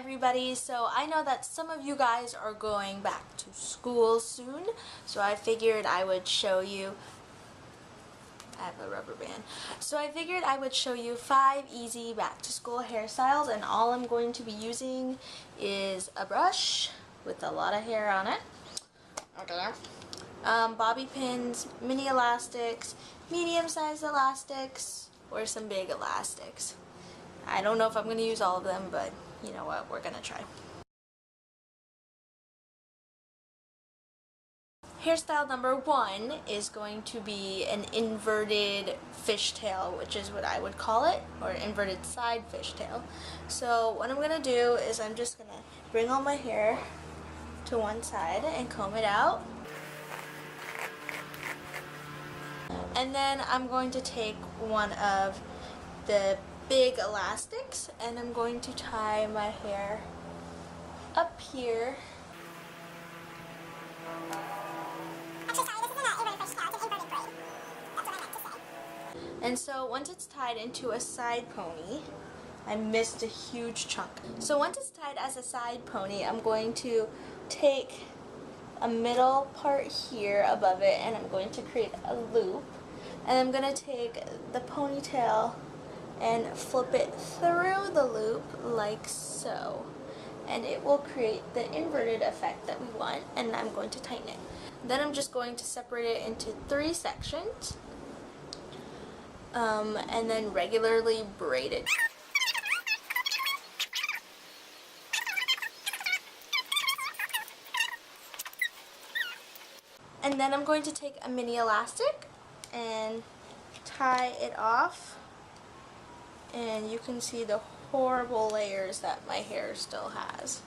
everybody. So I know that some of you guys are going back to school soon, so I figured I would show you. I have a rubber band. So I figured I would show you 5 easy back to school hairstyles, and all I'm going to be using is a brush with a lot of hair on it. Okay. Bobby pins, mini elastics, medium-sized elastics, or some big elastics. I don't know if I'm going to use all of them, but you know what, we're going to try. Hairstyle number 1 is going to be an inverted fishtail, which is what I would call it, or inverted side fishtail. So what I'm going to do is I'm just going to bring all my hair to one side and comb it out. And then I'm going to take one of the big elastics and I'm going to tie my hair up here. And so once it's tied into a side pony, I missed a huge chunk. So once it's tied as a side pony, I'm going to take a middle part here above it and I'm going to create a loop. And I'm going to take the ponytail and flip it through the loop like so. And it will create the inverted effect that we want, and I'm going to tighten it. Then I'm just going to separate it into 3 sections. And then regularly braid it. And then I'm going to take a mini elastic and tie it off, and you can see the horrible layers that my hair still has.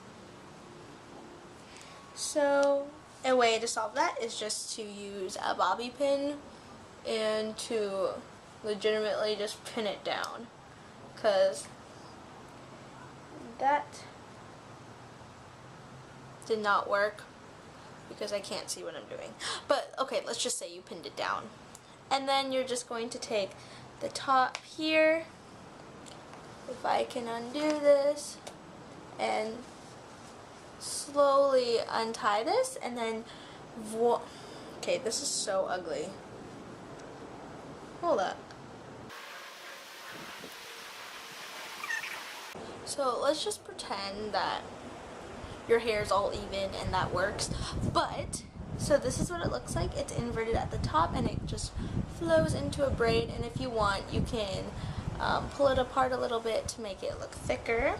So a way to solve that is just to use a bobby pin and to legitimately just pin it down, because that did not work because I can't see what I'm doing. But okay, let's just say you pinned it down. And then you're just going to take the top here, if I can undo this, and slowly untie this, and then okay, this is so ugly. Hold up. So let's just pretend that your hair is all even and that works. But so this is what it looks like. It's inverted at the top and it just flows into a braid, and if you want you can pull it apart a little bit to make it look thicker.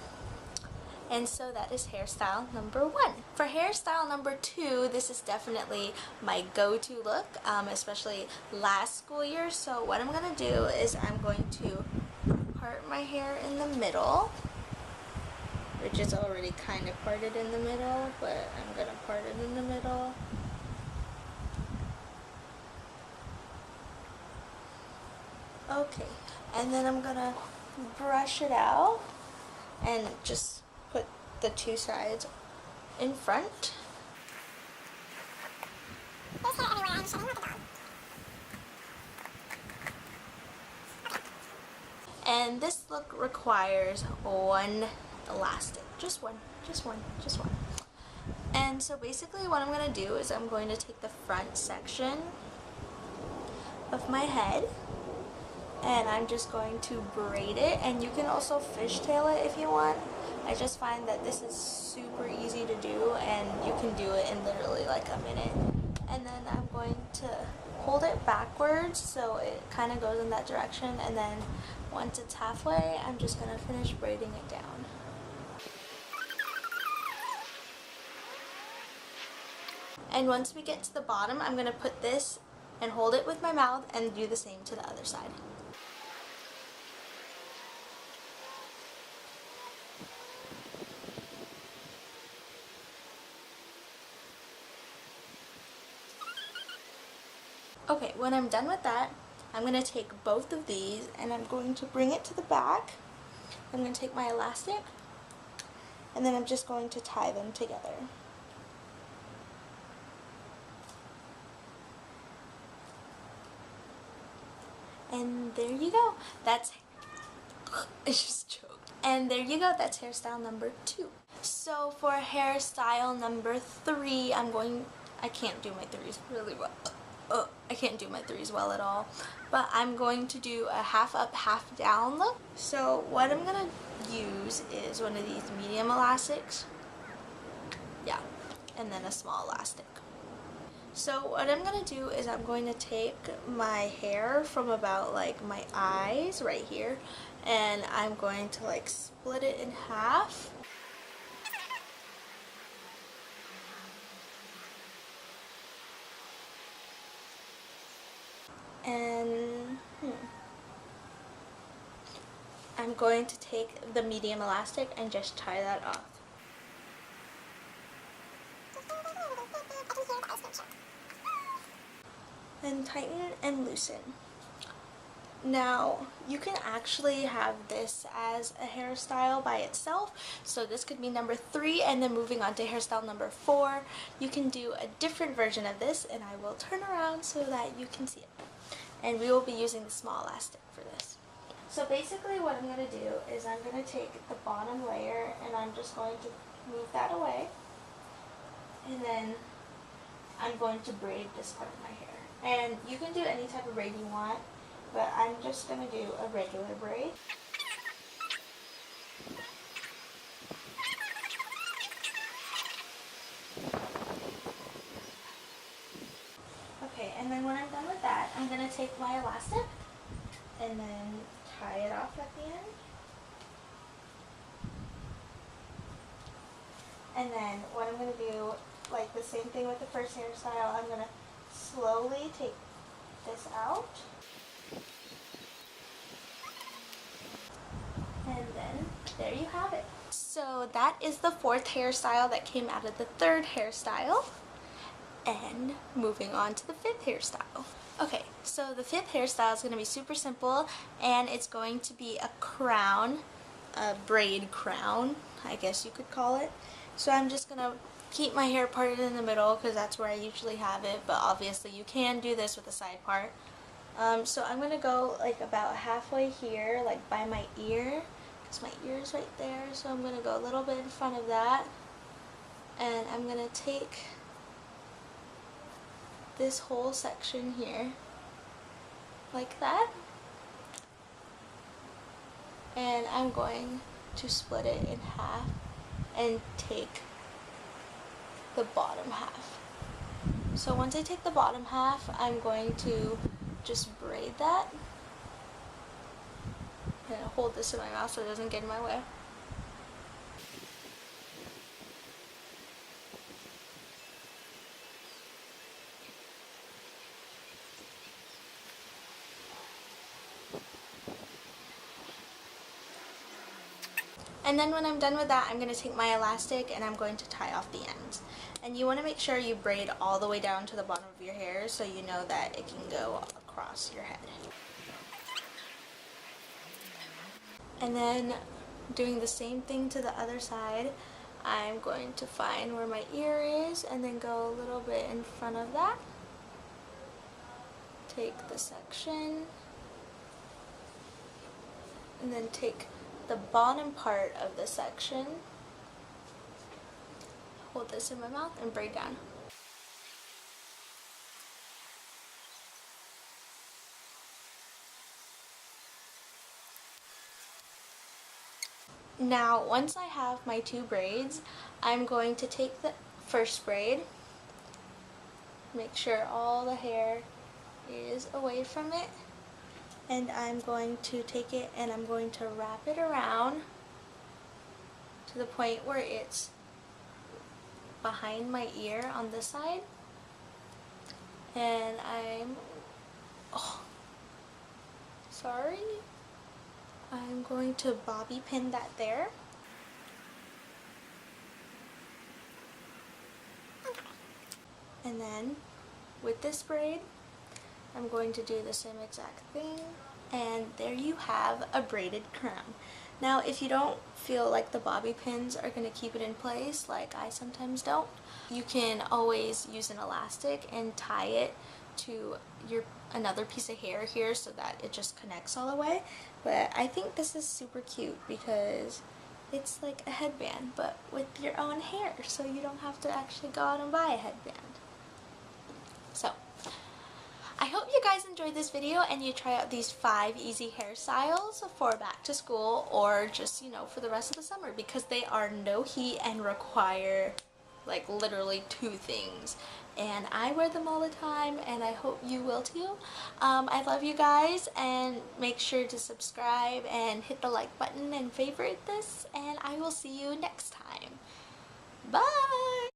And so that is hairstyle number 1. For hairstyle number 2, this is definitely my go-to look, especially last school year. So what I'm going to do is I'm going to part my hair in the middle, which is already kind of parted in the middle, but I'm going to part it in the middle. Okay, and then I'm going to brush it out and just put the 2 sides in front. There's hair everywhere, I'm shedding like a dog. Okay. And this look requires 1 elastic. Just one. And so basically what I'm going to do is I'm going to take the front section of my head and I'm just going to braid it, and you can also fishtail it if you want. I just find that this is super easy to do and you can do it in literally like a minute. And then I'm going to hold it backwards so it kind of goes in that direction, and then once it's halfway I'm just going to finish braiding it down. And once we get to the bottom, I'm going to put this and hold it with my mouth and do the same to the other side. Okay, when I'm done with that, I'm going to take both of these and I'm going to bring it to the back. I'm going to take my elastic and then I'm just going to tie them together. And there you go. That's I just choked. And there you go. That's hairstyle number 2. So for hairstyle number 3, I can't do my threes really well. I can't do my threes well at all. But I'm going to do a half up, half down look. So what I'm going to use is one of these medium elastics. Yeah, and then a small elastic. So what I'm going to do is I'm going to take my hair from about like my eyes right here, and I'm going to like split it in half. And I'm going to take the medium elastic and just tie that off. And tighten and loosen. Now, you can actually have this as a hairstyle by itself. So this could be number 3, and then moving on to hairstyle number 4, you can do a different version of this, and I will turn around so that you can see it. And we will be using the small elastic for this. So basically what I'm going to do is I'm going to take the bottom layer and I'm just going to move that away. And then I'm going to braid this part of my hair. And you can do any type of braid you want, but I'm just going to do a regular braid. Okay, and then when I'm done with that, I'm going to take my elastic and then tie it off at the end. And then what I'm going to do, like the same thing with the first hairstyle, I'm going to slowly take this out. And then there you have it. So that is the 4th hairstyle that came out of the 3rd hairstyle. And moving on to the 5th hairstyle. Okay, so the 5th hairstyle is going to be super simple, and it's going to be a crown, a braid crown, I guess you could call it. So I'm just going to keep my hair parted in the middle because that's where I usually have it, but obviously you can do this with a side part. So I'm going to go like about halfway here, like by my ear, because my ear is right there, so I'm going to go a little bit in front of that, and I'm going to take this whole section here, like that, and I'm going to split it in half and take the bottom half. So once I take the bottom half, I'm going to just braid that. I'm gonna hold this in my mouth so it doesn't get in my way. And then when I'm done with that, I'm going to take my elastic and I'm going to tie off the ends. And you want to make sure you braid all the way down to the bottom of your hair so you know that it can go across your head. And then doing the same thing to the other side, I'm going to find where my ear is and then go a little bit in front of that. Take the section and then take the bottom part of the section, hold this in my mouth and braid down. Now once I have my 2 braids, I'm going to take the first braid, make sure all the hair is away from it, and I'm going to take it and I'm going to wrap it around to the point where it's behind my ear on this side, and I'm going to bobby pin that there. And then with this braid, I'm going to do the same exact thing, and there you have a braided crown. Now if you don't feel like the bobby pins are going to keep it in place, like I sometimes don't, you can always use an elastic and tie it to another piece of hair here so that it just connects all the way. But I think this is super cute because It's like a headband, but with your own hair, so you don't have to actually go out and buy a headband. So, I hope you guys enjoyed this video and you try out these 5 easy hairstyles for back to school or just, you know, for the rest of the summer, because they are no heat and require like literally 2 things. And I wear them all the time and I hope you will too. I love you guys, and make sure to subscribe and hit the like button and favorite this, and I will see you next time. Bye!